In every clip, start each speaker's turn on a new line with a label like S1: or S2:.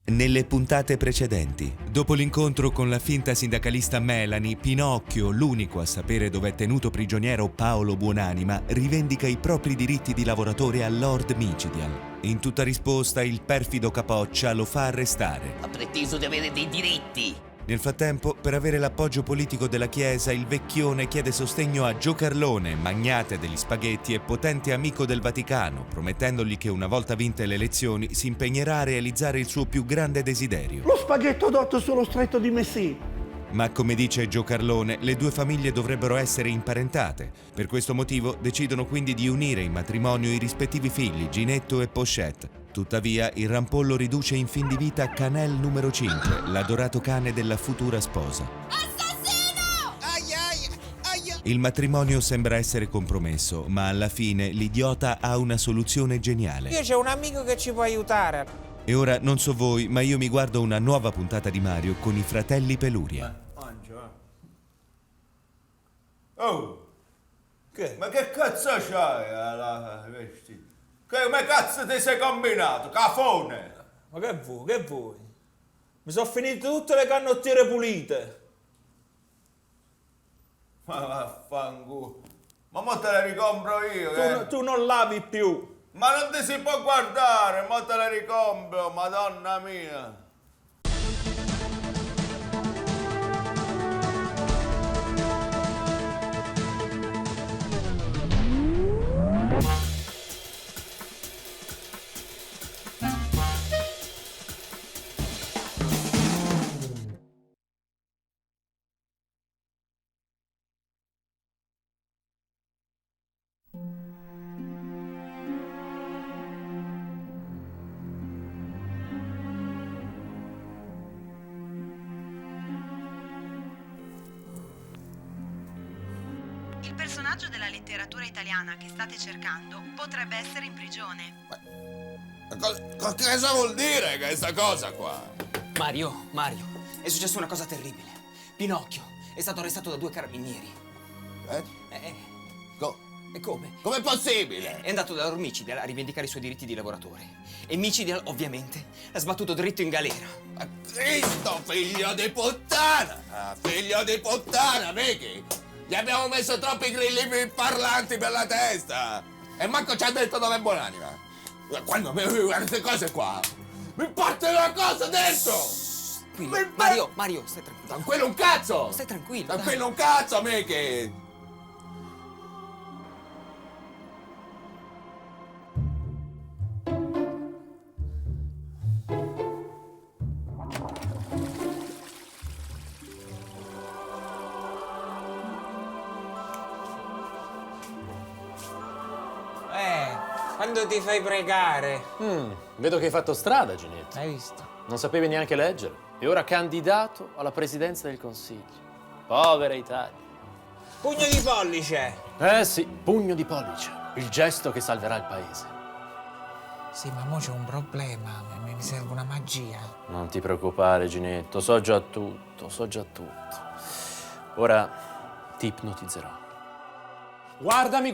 S1: Nelle puntate precedenti, dopo l'incontro con la finta sindacalista Melanie, Pinocchio, l'unico a sapere dove è tenuto prigioniero Paolo Buonanima, rivendica i propri diritti di lavoratore a Lord Micidial. In tutta risposta, il perfido Capoccia lo fa arrestare.
S2: Ha preteso di avere dei diritti.
S1: Nel frattempo, per avere l'appoggio politico della Chiesa, il vecchione chiede sostegno a Giocarlone, magnate degli spaghetti e potente amico del Vaticano, promettendogli che una volta vinte le elezioni si impegnerà a realizzare il suo più grande desiderio.
S3: Lo spaghetto dotto sullo stretto di Messina.
S1: Ma come dice Giocarlone, le due famiglie dovrebbero essere imparentate. Per questo motivo decidono quindi di unire in matrimonio i rispettivi figli, Ginetto e Pochette. Tuttavia, il rampollo riduce in fin di vita Canel numero 5, l'adorato cane della futura sposa.
S4: Assassino!
S1: Il matrimonio sembra essere compromesso, ma alla fine l'idiota ha una soluzione geniale.
S5: Io c'ho un amico che ci può aiutare.
S1: E ora non so voi, ma io mi guardo una nuova puntata di Mario con i fratelli Peluria.
S6: Oh!
S5: Che?
S6: Ma che cazzo c'hai alla vestita? Come cazzo ti sei combinato? Cafone!
S5: Ma che vuoi, che vuoi? Mi sono finite tutte le canottiere pulite.
S6: Ma vaffanculo. Ma mo te le ricompro io,
S5: Tu non lavi più.
S6: Ma non ti si può guardare, mo te le ricompro, madonna mia.
S7: Il personaggio della letteratura italiana che state cercando potrebbe essere in prigione.
S6: Cosa vuol dire questa cosa qua?
S8: Mario, è successa una cosa terribile. Pinocchio è stato arrestato da 2 carabinieri. E come?
S6: Com'è possibile?
S8: È andato da Lord Micidial a rivendicare i suoi diritti di lavoratore. E Micidial, ovviamente, l'ha sbattuto dritto in galera.
S6: Ma Cristo, figlio di puttana! Figlio di puttana, vedi? Gli abbiamo messo troppi grilli parlanti per la testa! E manco ci ha detto dove è Buonanima! Quando mi queste cose qua, mi parte una cosa dentro!
S8: Mario, stai tranquillo.
S6: Tranquillo un cazzo!
S8: Stai tranquillo.
S6: Tranquillo un cazzo, amiche!
S5: Quando ti fai pregare.
S9: Vedo che hai fatto strada, Ginetto.
S5: Hai visto?
S9: Non sapevi neanche leggere. E ora candidato alla presidenza del Consiglio. Povera Italia.
S5: Pugno di pollice.
S9: Sì, pugno di pollice. Il gesto che salverà il paese.
S5: Sì, ma mo c'è un problema. Mi serve una magia.
S9: Non ti preoccupare, Ginetto. So già tutto. Ora ti ipnotizzerò. Guardami,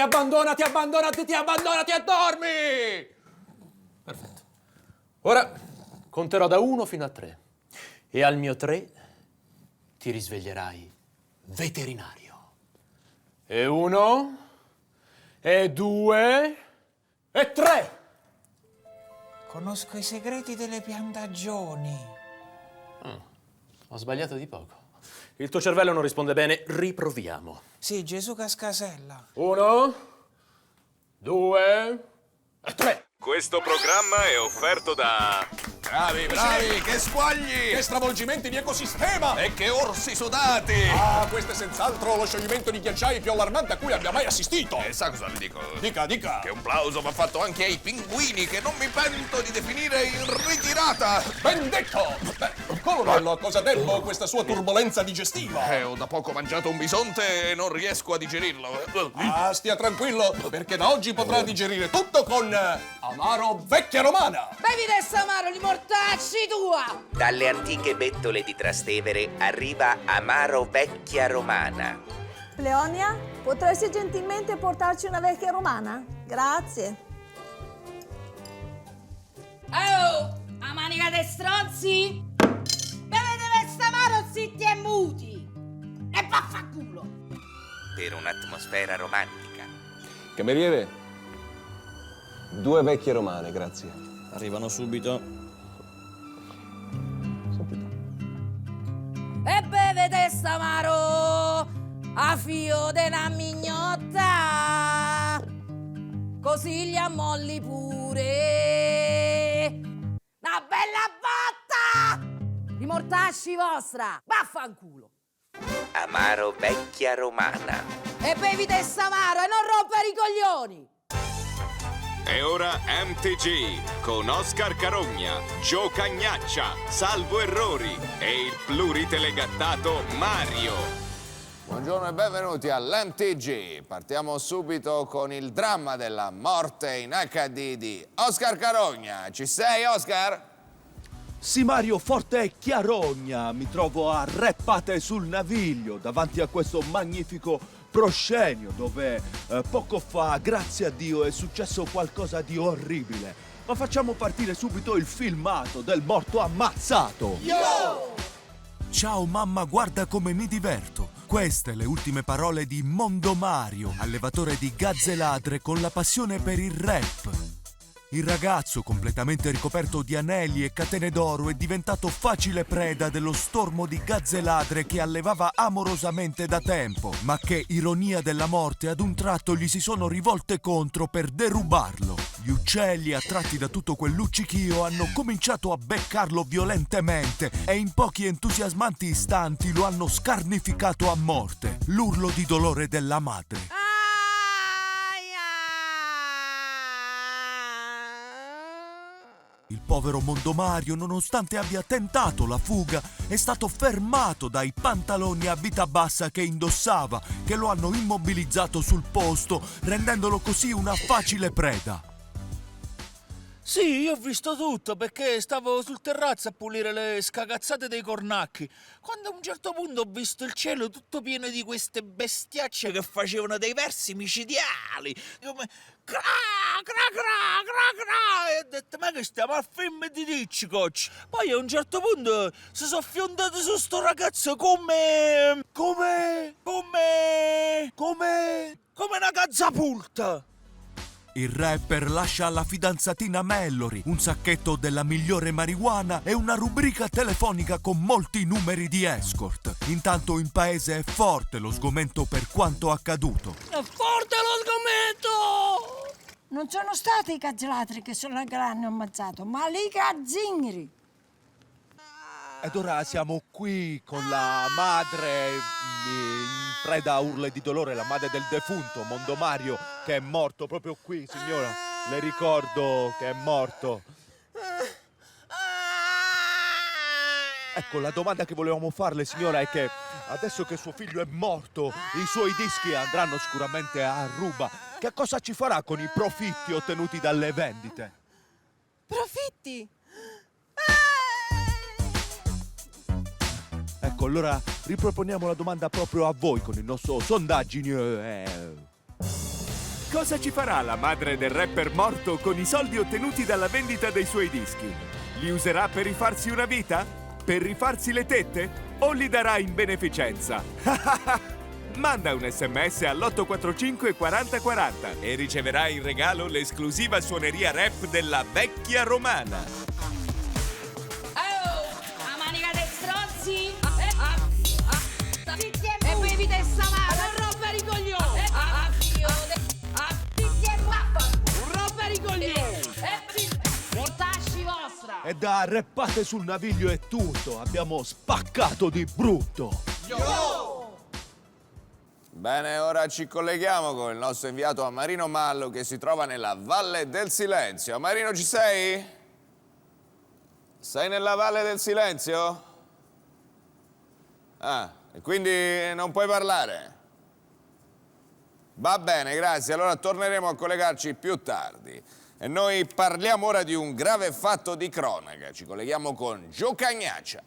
S9: abbandonati e dormi! Perfetto. Ora conterò da 1 fino a 3. E al mio 3 ti risveglierai veterinario. E 1, e 2, e 3.
S5: Conosco i segreti delle piantagioni.
S9: Ho sbagliato di poco. Il tuo cervello non risponde bene. Riproviamo.
S5: Sì, Gesù Cascasella.
S9: 1, 2 e 3.
S10: Questo programma è offerto da...
S6: Bravi, che squagli!
S10: Che stravolgimenti di ecosistema!
S6: E che orsi sudati!
S10: Questo è senz'altro lo scioglimento di ghiacciai più allarmante a cui abbia mai assistito!
S6: E sa cosa le dico?
S10: Dica!
S6: Che un plauso va fatto anche ai pinguini, che non mi pento di definire in ritirata!
S10: Ben detto! Colonnello, a cosa debbo questa sua turbolenza digestiva?
S6: Ho da poco mangiato un bisonte e non riesco a digerirlo.
S10: Stia tranquillo, perché da oggi potrà digerire tutto con Amaro Vecchia Romana!
S4: Bevi adesso amaro, li mortacci tua!
S2: Dalle antiche bettole di Trastevere arriva Amaro Vecchia Romana.
S11: Leonia, potresti gentilmente portarci una vecchia romana?
S4: Grazie.
S11: Oh, a manica dei stronzi? Bevete Vestamaro zitti e muti! E vaffanculo!
S2: Per un'atmosfera romantica.
S10: Cameriere, 2 vecchie romane, grazie.
S5: Arrivano subito.
S11: E bevete Vestamaro a fio della mignotta, così li ammolli pure. Una bella botta! Di mortacci vostra! Vaffanculo!
S2: Amaro vecchia romana.
S11: E bevite Vestamaro e non rompere i coglioni!
S12: E ora MTG con Oscar Carogna, Gio Cagnaccia, Salvo Errori e il pluritelegattato Mario.
S6: Buongiorno e benvenuti all'MTG. Partiamo subito con il dramma della morte in HD di Oscar Carogna. Ci sei, Oscar?
S3: Sì, Mario, forte e Chiarogna. Mi trovo a Reppate sul Naviglio, davanti a questo magnifico proscenio dove poco fa, grazie a Dio, è successo qualcosa di orribile. Ma facciamo partire subito il filmato del morto ammazzato.
S1: Yo! Ciao mamma, guarda come mi diverto. Queste le ultime parole di Mondo Mario, allevatore di gazze ladre con la passione per il rap. Il ragazzo, completamente ricoperto di anelli e catene d'oro, è diventato facile preda dello stormo di gazze ladre che allevava amorosamente da tempo, ma che, ironia della morte, ad un tratto gli si sono rivolte contro per derubarlo. Gli uccelli, attratti da tutto quel luccichio, hanno cominciato a beccarlo violentemente e in pochi entusiasmanti istanti lo hanno scarnificato a morte. L'urlo di dolore della madre. Il povero Mondo Mario, nonostante abbia tentato la fuga, è stato fermato dai pantaloni a vita bassa che indossava, che lo hanno immobilizzato sul posto, rendendolo così una facile preda.
S5: Sì, io ho visto tutto perché stavo sul terrazzo a pulire le scagazzate dei cornacchi, quando a un certo punto ho visto il cielo tutto pieno di queste bestiacce che facevano dei versi micidiali, come cra cra cra cra cra, e ho detto ma che stiamo al film di Hitchcock. Poi a un certo punto si sono fiondati su sto ragazzo come una gazzapulta.
S1: Il rapper lascia alla fidanzatina Mallory un sacchetto della migliore marijuana e una rubrica telefonica con molti numeri di escort. Intanto in paese è forte lo sgomento per quanto accaduto.
S11: È forte lo sgomento!
S4: Non sono stati i cazzolatri che l'hanno ammazzato, ma i cazzingri.
S3: Ed ora siamo qui con la madre in preda a urla di dolore, la madre del defunto Mondo Mario, che è morto proprio qui, signora. Le ricordo che è morto. Ecco, la domanda che volevamo farle, signora, è che adesso che suo figlio è morto, i suoi dischi andranno sicuramente a ruba. Che cosa ci farà con i profitti ottenuti dalle vendite?
S4: Profitti?
S3: Ecco, allora riproponiamo la domanda proprio a voi con il nostro sondaggini.
S12: Cosa ci farà la madre del rapper morto con i soldi ottenuti dalla vendita dei suoi dischi? Li userà per rifarsi una vita? Per rifarsi le tette? O li darà in beneficenza? Manda un SMS all'845 4040 e riceverai in regalo l'esclusiva suoneria rap della vecchia romana.
S11: Oh, a manica dei stronzi! E bevite Vestamaro, non rompere i coglioni! Non rompere i coglioni! Mortacci vostra!
S3: E da Reppate sul Naviglio è tutto. Abbiamo spaccato di brutto.
S6: Yo! Bene, ora ci colleghiamo con il nostro inviato Amarino Mallo che si trova nella Valle del Silenzio. Amarino, ci sei? Sei nella Valle del Silenzio? Ah, e quindi non puoi parlare? Va bene, grazie. Allora torneremo a collegarci più tardi. E noi parliamo ora di un grave fatto di cronaca. Ci colleghiamo con Gio Cagnaccia.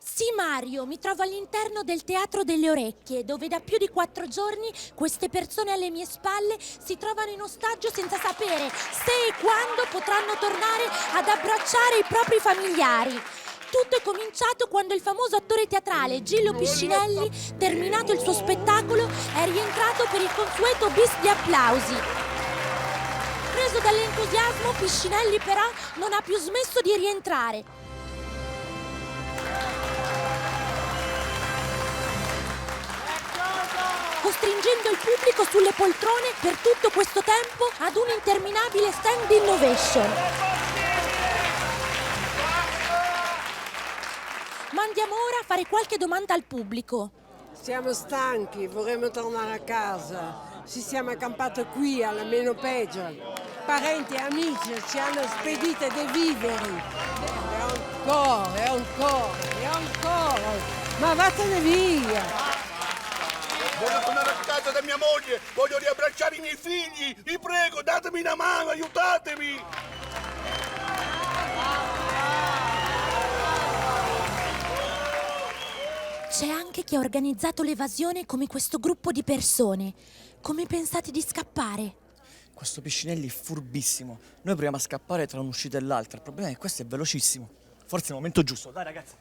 S13: Sì, Mario, mi trovo all'interno del Teatro delle Orecchie, dove da più di 4 giorni queste persone alle mie spalle si trovano in ostaggio senza sapere se e quando potranno tornare ad abbracciare i propri familiari. Tutto è cominciato quando il famoso attore teatrale Gillo Piscinelli, terminato il suo spettacolo, è rientrato per il consueto bis di applausi. Preso dall'entusiasmo, Piscinelli però non ha più smesso di rientrare. Costringendo il pubblico sulle poltrone per tutto questo tempo ad un interminabile standing ovation. Ma andiamo ora a fare qualche domanda al pubblico.
S14: Siamo stanchi, vorremmo tornare a casa. Ci siamo accampati qui alla meno peggio. Parenti e amici ci hanno spedito dei viveri. E ancora. Ma vattene via!
S15: Voglio tornare a casa da mia moglie, voglio riabbracciare i miei figli, vi prego, datemi una mano, aiutatemi!
S13: C'è anche chi ha organizzato l'evasione come questo gruppo di persone. Come pensate di scappare?
S16: Questo Piscinelli è furbissimo. Noi proviamo a scappare tra un'uscita e l'altra. Il problema è che questo è velocissimo. Forse è il momento giusto. Dai, ragazzi.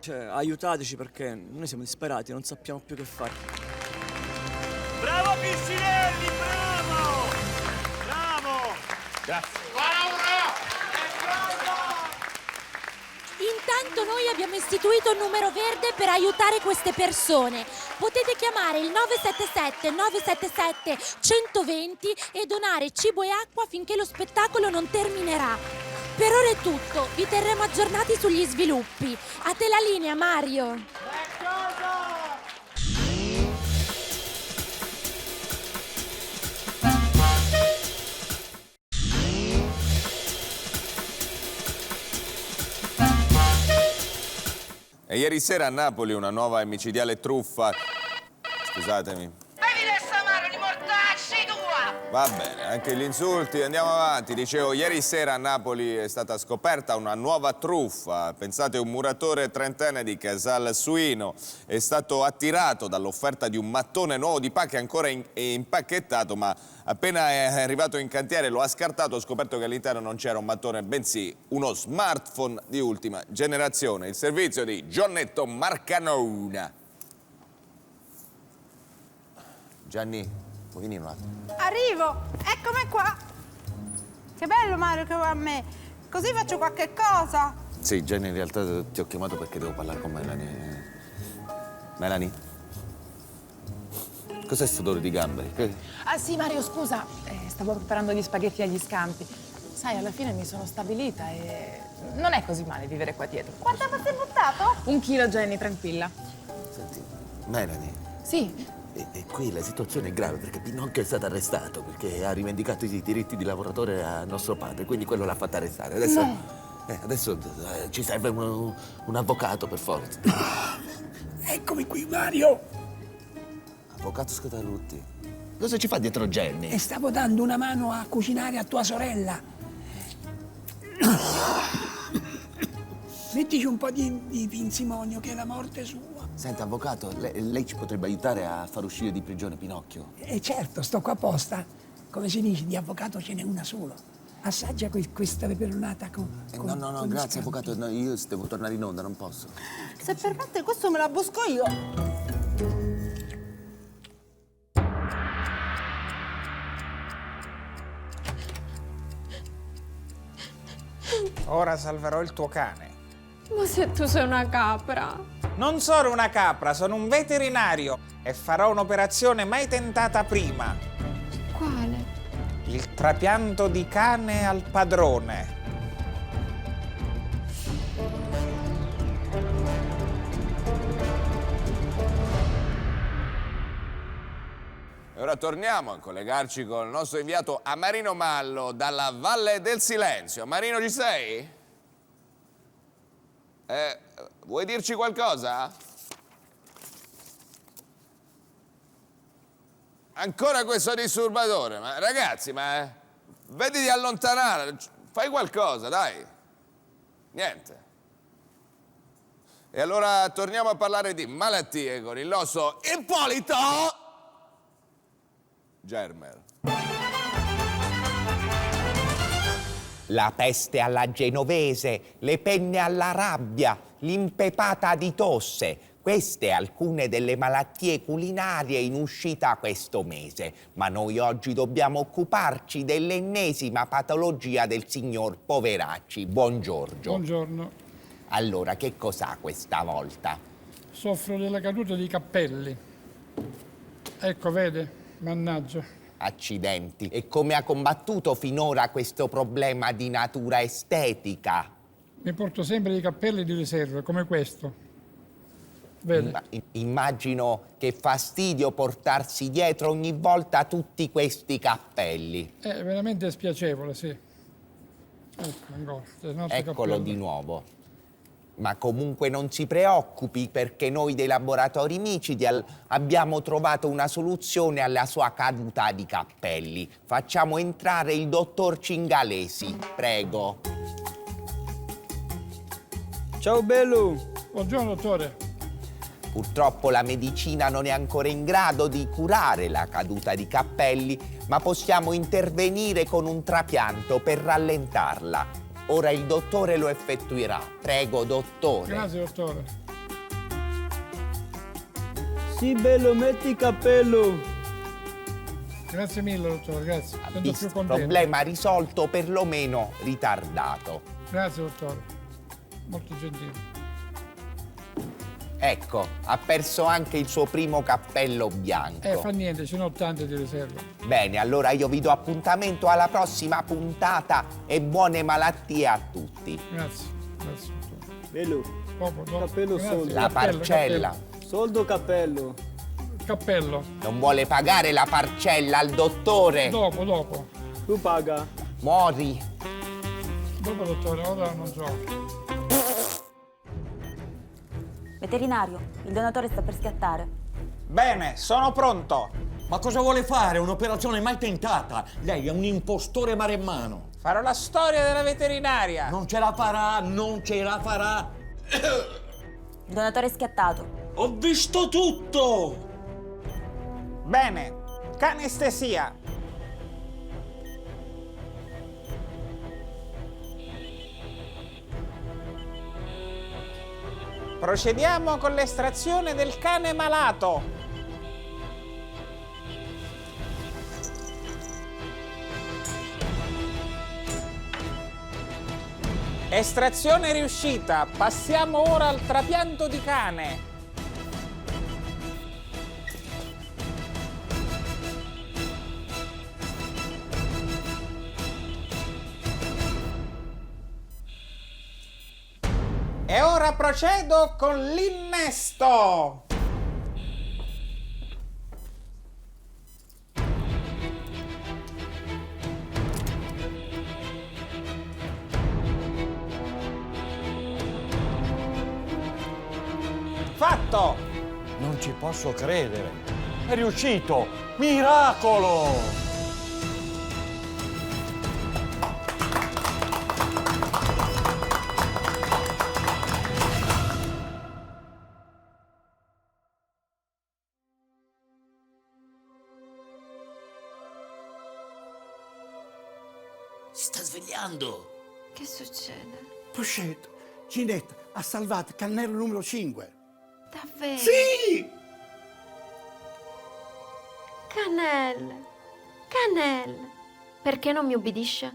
S16: Aiutateci perché noi siamo disperati, non sappiamo più che fare.
S15: Bravo Piscinelli, bravo! Bravo!
S16: Grazie.
S13: Intanto noi abbiamo istituito un numero verde per aiutare queste persone. Potete chiamare il 977 977 120 e donare cibo e acqua finché lo spettacolo non terminerà. Per ora è tutto, vi terremo aggiornati sugli sviluppi. A te la linea, Mario.
S6: E ieri sera a Napoli una nuova micidiale truffa. Scusatemi. Va bene, anche gli insulti, andiamo avanti. Dicevo, ieri sera a Napoli è stata scoperta una nuova truffa. Pensate, un muratore trentenne di Casal Suino è stato attirato dall'offerta di un mattone nuovo di pacche ancora impacchettato, ma appena è arrivato in cantiere lo ha scartato, ha scoperto che all'interno non c'era un mattone, bensì uno smartphone di ultima generazione. Il servizio di Giannetto Marcanona. Gianni, puoi venire un attimo?
S17: Arrivo, eccomi qua. Che bello Mario che va a me. Così faccio qualche cosa.
S6: Sì, Gianni, in realtà ti ho chiamato perché devo parlare con Melanie. Melanie? Cos'è sto dolore di gambe?
S18: Ah sì, Mario, scusa. Stavo preparando gli spaghetti agli scampi. Sai, alla fine mi sono stabilita e non è così male vivere qua dietro.
S17: Quanto avete buttato?
S18: 1 chilo, Jenny, tranquilla.
S6: Senti, Melanie.
S18: Sì.
S19: E qui la situazione è grave perché Pinocchio è stato arrestato perché ha rivendicato i diritti di lavoratore a nostro padre, quindi quello l'ha fatto arrestare. Adesso, adesso ci serve un avvocato per forza.
S15: Eccomi qui, Mario!
S19: Avvocato Scatarutti, cosa ci fa dietro Jenny?
S15: E stavo dando una mano a cucinare a tua sorella. Mettici un po' di pinzimonio che è la morte sua.
S19: Senta, avvocato, lei ci potrebbe aiutare a far uscire di prigione Pinocchio?
S15: Certo, sto qua apposta. Come si dice, di avvocato ce n'è una sola. Assaggia questa peperonata con...
S19: No, grazie, avvocato. No, io devo tornare in onda, non posso.
S17: Se permette, questo me la busco io.
S5: Ora salverò il tuo cane.
S20: Ma se tu sei una capra?
S5: Non sono una capra, sono un veterinario e farò un'operazione mai tentata prima.
S20: Quale?
S5: Il trapianto di cane al padrone.
S6: E ora torniamo a collegarci con il nostro inviato Amarino Mallo dalla Valle del Silenzio. Amarino, ci sei? Vuoi dirci qualcosa? Ancora questo disturbatore, ma ragazzi, ma vedi di allontanare, fai qualcosa, dai. Niente. E allora torniamo a parlare di malattie con il nostro Ippolito Germer.
S2: La peste alla genovese, le penne alla rabbia, l'impepata di tosse. Queste alcune delle malattie culinarie in uscita questo mese. Ma noi oggi dobbiamo occuparci dell'ennesima patologia del signor Poveracci. Buongiorno.
S21: Buongiorno.
S2: Allora, che cos'ha questa volta?
S21: Soffro della caduta di capelli. Ecco, vede? Mannaggia.
S2: Accidenti. E come ha combattuto finora questo problema di natura estetica?
S21: Mi porto sempre dei cappelli di riserva, come questo. Vede?
S2: Immagino che fastidio portarsi dietro ogni volta tutti questi cappelli.
S21: È veramente spiacevole, sì. Ecco, ancora.
S2: Eccolo
S21: cappello.
S2: di nuovo. Ma comunque non si preoccupi, perché noi dei laboratori Micidial abbiamo trovato una soluzione alla sua caduta di cappelli. Facciamo entrare il dottor Cingalesi, prego.
S21: Ciao bello. Buongiorno dottore.
S2: Purtroppo la medicina non è ancora in grado di curare la caduta di capelli, ma possiamo intervenire con un trapianto per rallentarla. Ora il dottore lo effettuerà. Prego, dottore.
S21: Grazie, dottore.
S22: Sì, bello, metti il cappello.
S21: Grazie mille, dottore, grazie. Sento più
S2: Visto,
S21: contento.
S2: problema risolto, perlomeno ritardato.
S21: Grazie, dottore. Molto gentile.
S2: Ecco, ha perso anche il suo primo cappello bianco.
S21: Fa niente, ce n'ho tante di riserva.
S2: Bene, allora io vi do appuntamento alla prossima puntata e buone malattie a tutti.
S21: Grazie, grazie, dottore.
S22: Bello. Cappello
S21: Grazie.
S22: soldo.
S2: La parcella.
S22: Soldo cappello.
S21: Cappello.
S2: Non vuole pagare la parcella al dottore?
S21: Dopo.
S22: Tu paga.
S2: Muori.
S21: Dopo, dottore, ora non so.
S23: Veterinario, il donatore sta per scattare.
S24: Bene, sono pronto. Ma cosa vuole fare? Un'operazione mai tentata. Lei è un impostore maremmano.
S5: Farò la storia della veterinaria.
S24: Non ce la farà, non ce la farà.
S23: Il donatore è scattato.
S24: Ho visto tutto!
S5: Bene, canestesia. Procediamo con l'estrazione del cane malato. Estrazione riuscita. Passiamo ora al trapianto di cane. E ora procedo con l'innesto. Fatto!
S24: Non ci posso credere. È riuscito! Miracolo!
S19: Si sta svegliando.
S20: Che succede?
S15: Pochette, Ginette ha salvato Cannello numero 5.
S20: Davvero?
S15: Sì!
S20: Cannelle, perché non mi ubbidisce?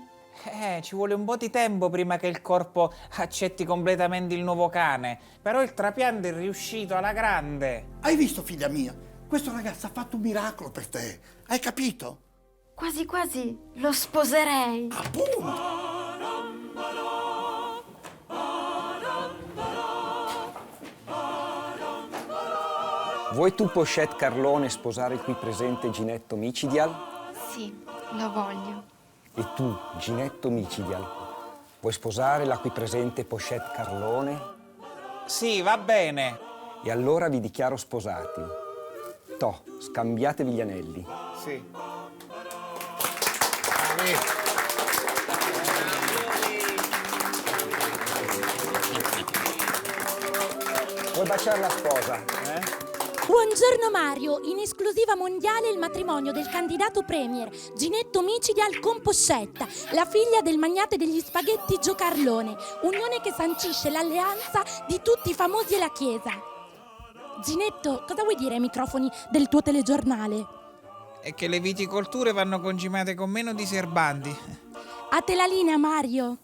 S5: Ci vuole un po' di tempo prima che il corpo accetti completamente il nuovo cane. Però il trapianto è riuscito alla grande.
S15: Hai visto, figlia mia? Questo ragazzo ha fatto un miracolo per te. Hai capito?
S20: Quasi quasi lo sposerei.
S8: Vuoi tu, Pochette Carlone, sposare il qui presente Ginetto Micidial?
S20: Sì, lo voglio.
S8: E tu, Ginetto Micidial, vuoi sposare la qui presente Pochette Carlone?
S5: Sì, va bene.
S8: E allora vi dichiaro sposati. Toh, scambiatevi gli anelli.
S2: Sì. Vuoi baciare la sposa?
S13: Buongiorno Mario, in esclusiva mondiale il matrimonio del candidato premier Ginetto Micidi al Composcetta, la figlia del magnate degli spaghetti Gio Carlone, unione che sancisce l'alleanza di tutti i famosi e la Chiesa. Ginetto, cosa vuoi dire ai microfoni del tuo telegiornale?
S5: È che le viticolture vanno concimate con meno diserbanti.
S13: A te la linea Mario.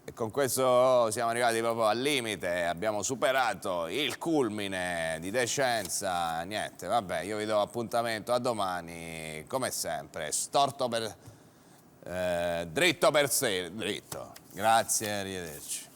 S6: E con questo siamo arrivati proprio al limite, abbiamo superato il culmine di decenza. Niente, vabbè, io vi do appuntamento a domani, come sempre, storto per... dritto per sé, dritto. Grazie, arrivederci.